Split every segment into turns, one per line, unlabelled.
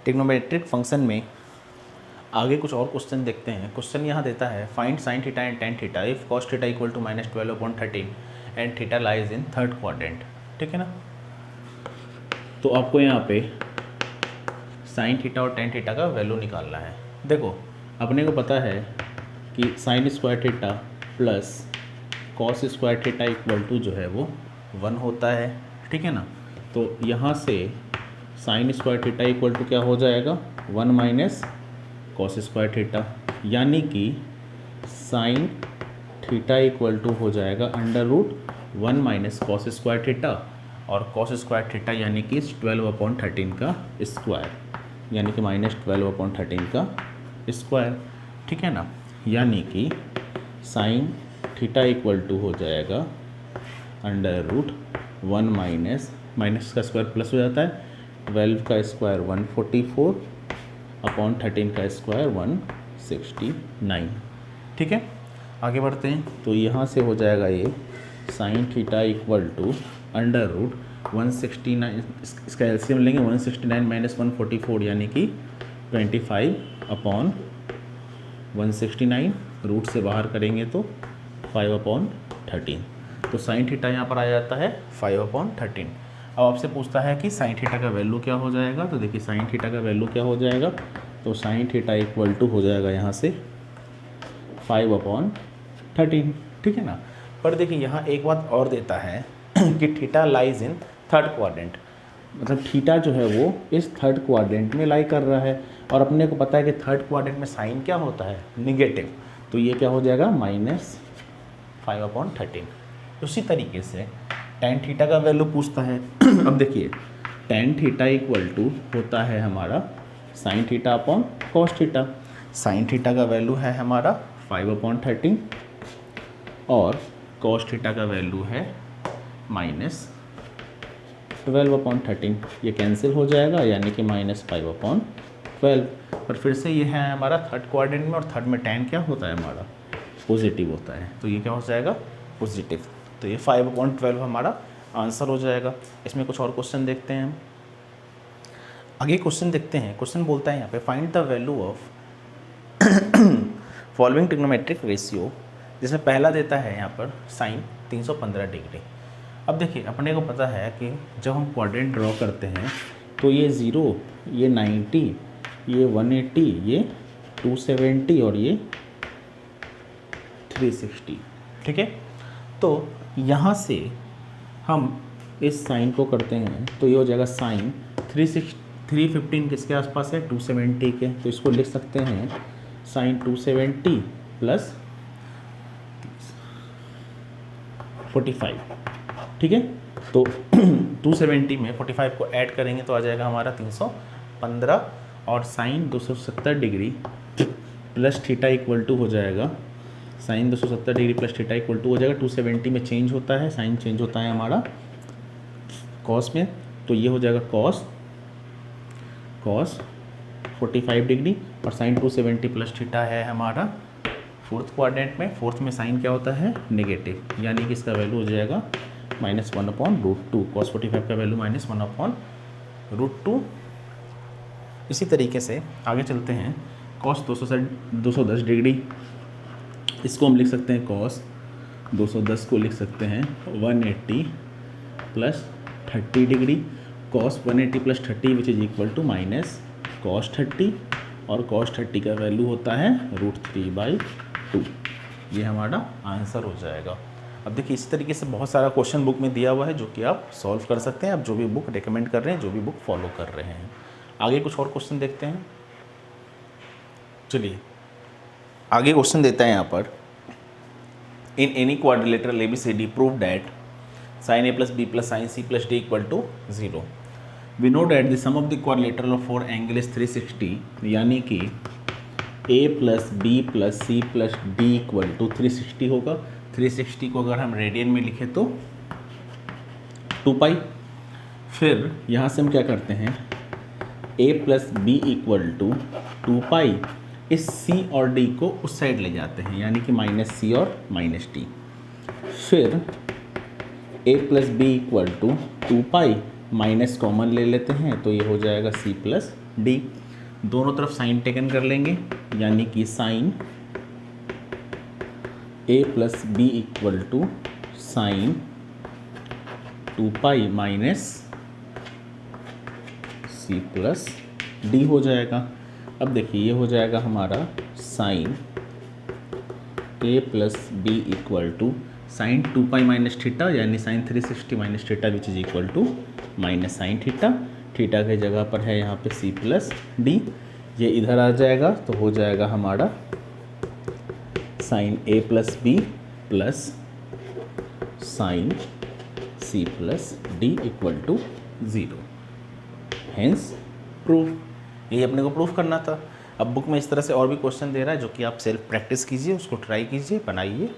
Trigonometric function में आगे कुछ और क्वेश्चन देखते हैं। क्वेश्चन यहाँ देता है find sine theta and tan theta if cos theta equal to -12/13 and theta lies in third quadrant. ठीक है ना। तो आपको यहाँ पे साइन थीटा और टेन थीटा का वैल्यू निकालना है। देखो अपने को पता है कि sine square theta plus cos square theta equal to जो है वो 1 होता है। ठीक है ना। तो यहाँ से sine square theta equal to क्या हो जाएगा 1 माइनस कॉस स्क्वायर थीटा, यानी कि साइन थीटा इक्वल टू हो जाएगा √1 माइनस कॉस स्क्वायर थीटा, और कॉस स्क्वायर थीटा यानी कि 12/13 का स्क्वायर, यानी कि -12/13 का स्क्वायर। ठीक है ना। यानी कि साइन थीटा इक्वल टू हो जाएगा √1 माइनस का स्क्वायर प्लस हो जाता है 12 का स्क्वायर 144/13 का स्क्वायर 169। ठीक है। आगे बढ़ते हैं। तो यहाँ से हो जाएगा ये साइन थीटा इक्वल टू √169, इसका एलसीएम लेंगे 169 माइनस 144 यानी कि 25/169, रूट से बाहर करेंगे तो 5/13। तो साइन थीटा यहाँ पर आ जाता है 5/13। अब आपसे पूछता है कि साइन थीटा का वैल्यू क्या हो जाएगा। तो देखिए साइन थीटा का वैल्यू क्या हो जाएगा, तो साइन थीटा इक्वल टू हो जाएगा यहाँ से 5/13। ठीक है ना। पर देखिए यहाँ एक बात और देता है कि theta lies in third quadrant, मतलब थीटा जो है वो इस थर्ड क्वाड्रेंट में लाई कर रहा है, और अपने को पता है कि थर्ड क्वाड्रेंट में साइन क्या होता है निगेटिव। तो ये क्या हो जाएगा -5/13। उसी तरीके से टेन थीटा का वैल्यू पूछता है। अब देखिए टेन थीटा इक्वल टू होता है हमारा sine theta upon cos theta. Sine theta का वैल्यू है हमारा 5/13 और कॉस थीटा का वैल्यू है -12/13। ये कैंसिल हो जाएगा यानी कि -5/12। पर फिर से ये है हमारा थर्ड क्वाड्रेंट में, और थर्ड में टेन क्या होता है हमारा पॉजिटिव होता है, तो ये क्या हो जाएगा पॉजिटिव। तो ये 5/12 हमारा आंसर हो जाएगा। इसमें कुछ और क्वेश्चन देखते हैं हम। आगे क्वेश्चन देखते हैं। क्वेश्चन बोलता है यहाँ पे find the value of following trigonometric ratio, जिसमें पहला देता है यहाँ पर साइन 315 डिग्री। अब देखिए अपने को पता है कि जब हम क्वाड्रेंट ड्रॉ करते हैं तो ये 0, ये 90, ये 180, ये 270 और ये 360। ठीक है। तो यहाँ से हम इस साइन को करते हैं तो ये हो जाएगा साइन 315 किसके आसपास है 270 के, तो इसको लिख सकते हैं साइन 270 प्लस 45। ठीक है। तो 270 में 45 को ऐड करेंगे तो आ जाएगा हमारा 315, और sine 270 degree plus theta equal to हो जाएगा sine 270 degree plus theta equal to हो जाएगा 270 में चेंज होता है, साइन चेंज होता है हमारा कॉस में, तो ये हो जाएगा कॉस 45 डिग्री, और साइन 270 प्लस थीटा है हमारा फोर्थ क्वाड्रेंट में। फोर्थ में साइन क्या होता है नेगेटिव, यानी कि इसका वैल्यू हो जाएगा -1/√2। कॉस 45 का वैल्यू -1/√2। इसी तरीके से आगे चलते हैं। कॉस 210 डिग्री, इसको हम लिख सकते हैं कॉस 210 को लिख सकते हैं 180 plus 30 degree. Cos 180 plus 30 which is equal to minus cos 30, और कॉस 30 का वैल्यू होता है √3/2। ये हमारा आंसर हो जाएगा। अब देखिए इसी तरीके से बहुत सारा क्वेश्चन बुक में दिया हुआ है जो कि आप सॉल्व कर सकते हैं, आप जो भी बुक रेकमेंड कर रहे हैं, जो भी बुक फॉलो कर रहे हैं। आगे कुछ और क्वेश्चन देखते हैं। चलिए आगे क्वेश्चन देता है यहाँ पर in any quadrilateral ABCD prove that sin A plus B plus sin C plus D equal to 0। We know that the sum of the quadrilateral of 4 angle is 360, यानी कि A plus B plus C plus D equal to 360 होगा। 360 को अगर हम radian में लिखें तो 2π। फिर यहाँ से हम क्या करते हैं A plus B equal to 2π, इस C और D को उस साइड ले जाते हैं, यानी कि -C और -D। फिर A plus B equal to 2π minus common ले लेते हैं तो ये हो जाएगा सी प्लस डी। दोनों तरफ साइन टेकन कर लेंगे, यानी कि sine A plus B equal to sine 2 pi minus C plus D हो जाएगा। अब देखिए ये हो जाएगा हमारा sine A plus B equal to sine 2 pi minus theta, यानी sine 360 minus theta which is equal to minus sine theta. Theta की जगह पर है यहाँ पे सी प्लस डी, ये इधर आ जाएगा तो हो जाएगा हमारा sine A plus B plus sine C plus D equal to 0। Hence proof. यही अपने को प्रूफ करना था। अब बुक में इस तरह से और भी क्वेश्चन दे रहा है जो कि आप सेल्फ प्रैक्टिस कीजिए, उसको ट्राई कीजिए, बनाइए।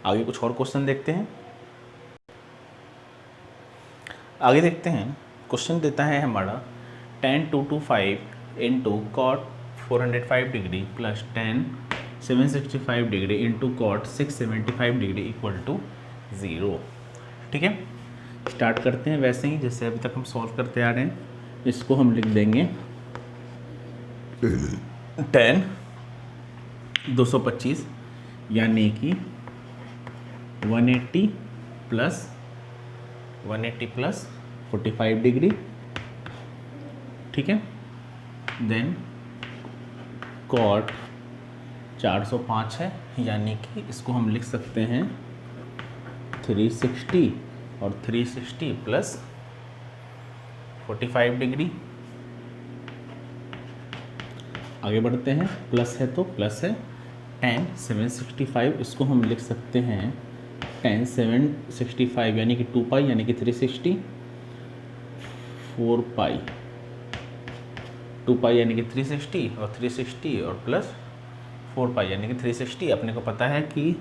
आगे कुछ और क्वेश्चन देखते हैं। आगे देखते हैं, क्वेश्चन देता है हमारा tan 225 into cot 405 degree plus tan 765 degree into cot 675 degree equal to 0। ठीक है, स्टार्ट करते हैं वैसे ही जैसे अभी तक हम सॉल्व करते आ रहे हैं। इसको हम लिख देंगे tan 225 यानी कि 180 प्लस 45 डिग्री। ठीक है, देन कॉट 405 है, यानी कि इसको हम लिख सकते हैं 360 और 360 प्लस 45 डिग्री। आगे बढ़ते हैं, प्लस है तो प्लस है। tan 765 इसको हम लिख सकते हैं tan 765 यानी कि 2 पाई यानी कि 360, 4 पाई 2 पाई यानी कि 360 और 360 और प्लस 4 पाई यानी कि 360। अपने को पता है कि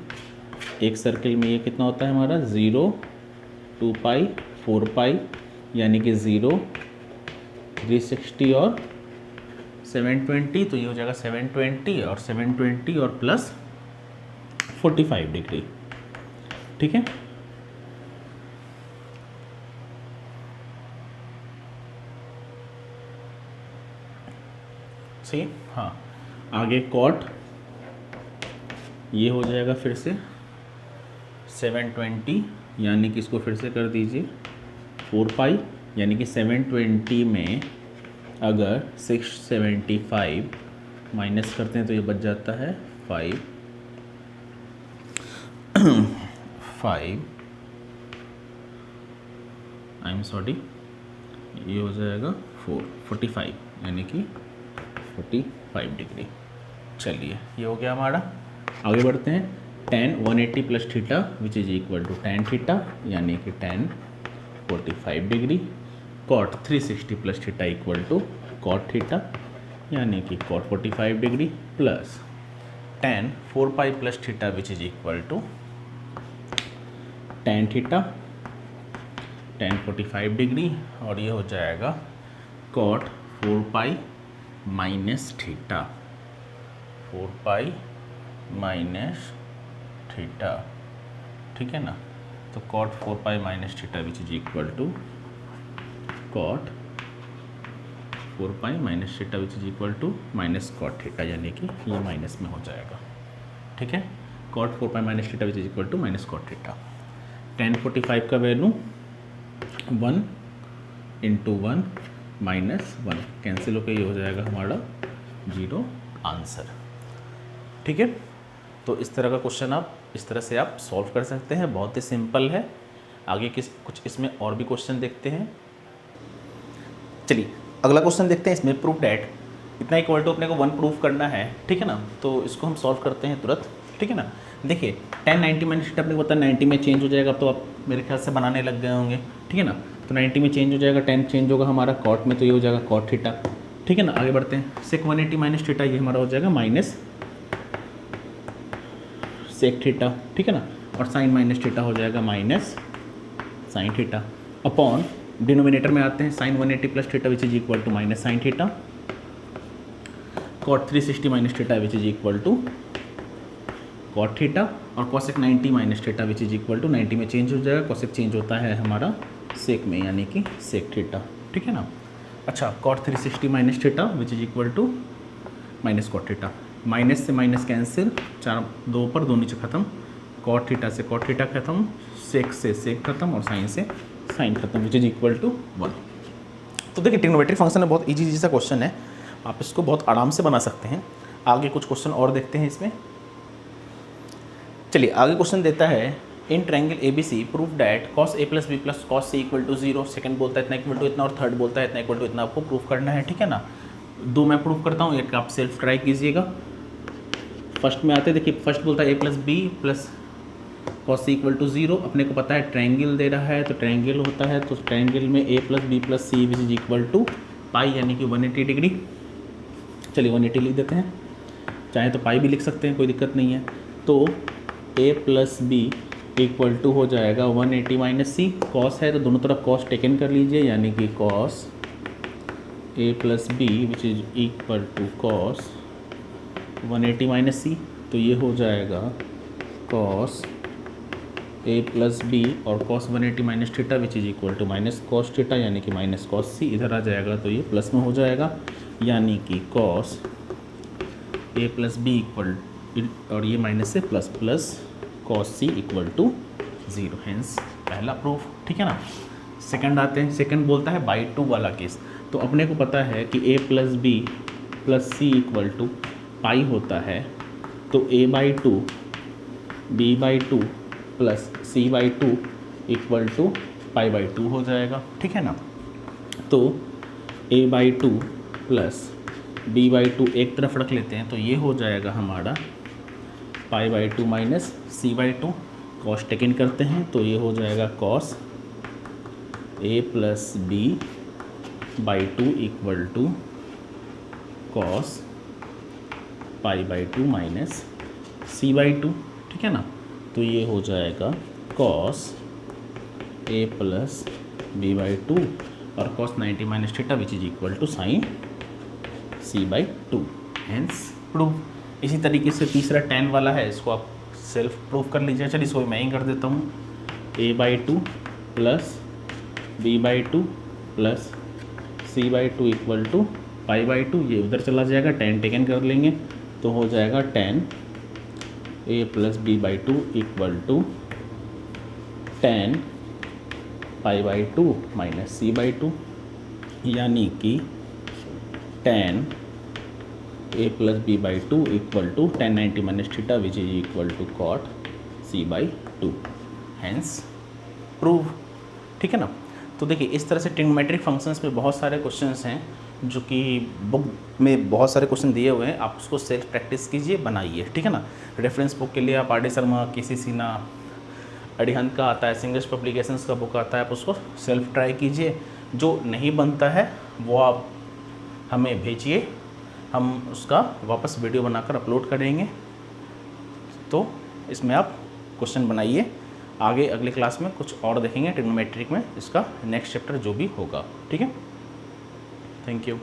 एक सर्किल में ये कितना होता है हमारा 0, 2 पाई 4 पाई यानी कि 0, 360 और 720, तो ये हो जाएगा 720 और 720 और प्लस 45 डिग्री। ठीक है, सही। हाँ, आगे कॉट ये हो जाएगा फिर से 720 यानी कि इसको फिर से कर दीजिए 4 पाई यानी कि 720 में अगर 675 माइनस करते हैं तो ये बच जाता है 5 आई एम सॉरी, ये हो जाएगा 45 यानी कि 45 डिग्री। चलिए ये हो गया हमारा। आगे बढ़ते हैं, tan 180 plus theta which is equal to tan theta यानी कि tan 45 degree. cot 360 plus theta equal to cot theta यानी कि cot 45 degree plus tan 4 pi plus theta which is equal to tan theta tan 45 degree, और ये हो जाएगा cot 4 pi minus theta, 4 pi minus theta. ठीक है ना, तो cot 4 pi minus theta which is equal to cot 4 pi minus theta which is equal to minus cot theta यानी कि ये माइनस में हो जाएगा। ठीक है, cot 4 pi minus theta which is equal to minus cot theta. tan 45 का value 1 into 1 minus 1 cancel होकर ये हो जाएगा हमारा 0 आंसर। ठीक है, तो इस तरह का क्वेश्चन आप इस तरह से आप सॉल्व कर सकते हैं, बहुत ही सिंपल है। आगे कुछ इसमें और भी क्वेश्चन देखते हैं। चलिए अगला क्वेश्चन देखते हैं। इसमें प्रूफ डैट इतना इक्वल टू अपने को 1 प्रूफ करना है। ठीक है ना, तो इसको हम सॉल्व करते हैं तुरंत। ठीक है ना, देखिए tan 90 माइनस थीटा अपने को पता है 90 में चेंज हो जाएगा, तो आप मेरे ख्याल से बनाने लग गए होंगे। ठीक है ना, तो 90 में चेंज हो जाएगा, tan चेंज होगा हमारा cot में, तो ये हो जाएगा cot थीटा। ठीक है ना, आगे बढ़ते हैं। sec 180 माइनस थीटा ये हमारा हो जाएगा माइनस sec थीटा। ठीक है ना, और sin माइनस थीटा हो जाएगा minus sin theta upon denominator में आते हैं sin 180 plus theta which is equal to minus sin theta, cot 360 minus theta which is equal to cot theta, और cosec 90 minus theta which is equal to 90 में change हो जाएगा, cosec change होता है हमारा सेक में, यानी कि सेक थीटा, ठीक है ना। अच्छा, cot 360 minus theta which is equal to minus cot theta, minus से माइनस कैंसिल, 4 2 ऊपर 2 नीचे खत्म, कॉट थीटा से कॉट थीटा खत्म, सेक से सेक खत्म और साइन से साइन खत्म विच इज इक्वल टू 1। तो देखिए ट्रिग्नोमेट्रिक फंक्शन है, बहुत इजी सा क्वेश्चन है, आप इसको बहुत आराम से बना सकते हैं। आगे कुछ क्वेश्चन और देखते हैं इसमें। चलिए आगे क्वेश्चन देता है in triangle ABC proof that cos A plus B plus cos C equal to 0, second बोलता है इतना इक्वल टू इतना और थर्ड बोलता है इतना इक्वल टू इतना, आपको प्रूफ करना है, ठीक है ना। 2 मैं प्रूफ करता हूँ, एक आप सेल्फ ट्राई कीजिएगा। फर्स्ट में आते हैं, देखिए फर्स्ट बोलता है A plus B plus cos C equal to 0, अपने को पता है ट्रायंगल दे रहा है तो ट्रायंगल होता है, तो ट्रायंगल में A plus B plus C which is equal to pi यानी कि 180 डिग्री। चलिए 180 लिख देते हैं, चाहे तो पाई भी लिख सकते हैं, कोई दिक्कत नहीं है। तो A plus B equal to हो जाएगा 180 माइनस सी, कॉस है तो दोनों तरफ कॉस टेकन कर लीजिए, यानी कि cos A plus B which is equal to cos 180 minus C, तो ये हो जाएगा कॉस A प्लस बी और cos 180 minus theta which is equal to minus cos theta, यानी कि माइनस कॉस सी, इधर आ जाएगा तो ये प्लस में हो जाएगा, यानी कि cos A plus B equal, और ये माइनस से plus plus cos C equal to 0, hence पहला प्रूफ, ठीक है ना। सेकंड आते हैं, सेकंड बोलता है बाई 2 वाला केस, तो अपने को पता है कि A plus B plus C equal to pi होता है, तो A by 2 B by 2 plus C by 2 equal to pi by 2 हो जाएगा, ठीक है ना। तो A by 2 plus B by 2 एक तरफ रख लेते हैं, तो ये हो जाएगा हमारा pi by 2 minus C by 2, cos taken करते हैं तो ये हो जाएगा cos A plus B by 2 equal to cos pi by 2 minus C by 2, ठीक है ना। तो ये हो जाएगा cos A plus B by 2 और cos 90 minus theta which is equal to sine C by 2, hence proof. इसी तरीके से तीसरा tan वाला है, इसको आप सेल्फ प्रूफ कर लीजिए। चलिए इसको मैं ही कर देता हूँ, A by 2 plus B by 2 plus C by 2 equal to pi by 2, ये उधर चला जाएगा, tan टेकन कर लेंगे तो हो जाएगा tan A plus B by 2 equal to tan pi by 2 minus C by 2, यानी कि tan A plus B by 2 equal to tan 90 minus theta which is equal to cot C by 2, hence prove, ठीक है ना। तो देखिए इस तरह से ट्रिग्नोमेट्रिक फंक्शंस में बहुत सारे क्वेश्चंस हैं जो कि बुक में बहुत सारे क्वेश्चन दिए हुए हैं, आप उसको सेल्फ प्रैक्टिस कीजिए, बनाइए, ठीक है ना। रेफरेंस बुक के लिए आप RD शर्मा, KC सिन्हा, अरिहंत का आता है, सिंगर्स पब्लिकेशंस का बुक आता है, आप उसको सेल्फ ट्राई कीजिए। जो नहीं बनता है वो आप हमें भेजिए, हम उसका वापस वीडियो बनाकर अपलोड करेंगे। तो इसमें आप क्वेश्चन बनाइए, आगे अगले क्लास में कुछ और देखेंगे ट्रिग्नोमेट्रिक में, इसका नेक्स्ट चैप्टर जो भी होगा, ठीक है। Thank you.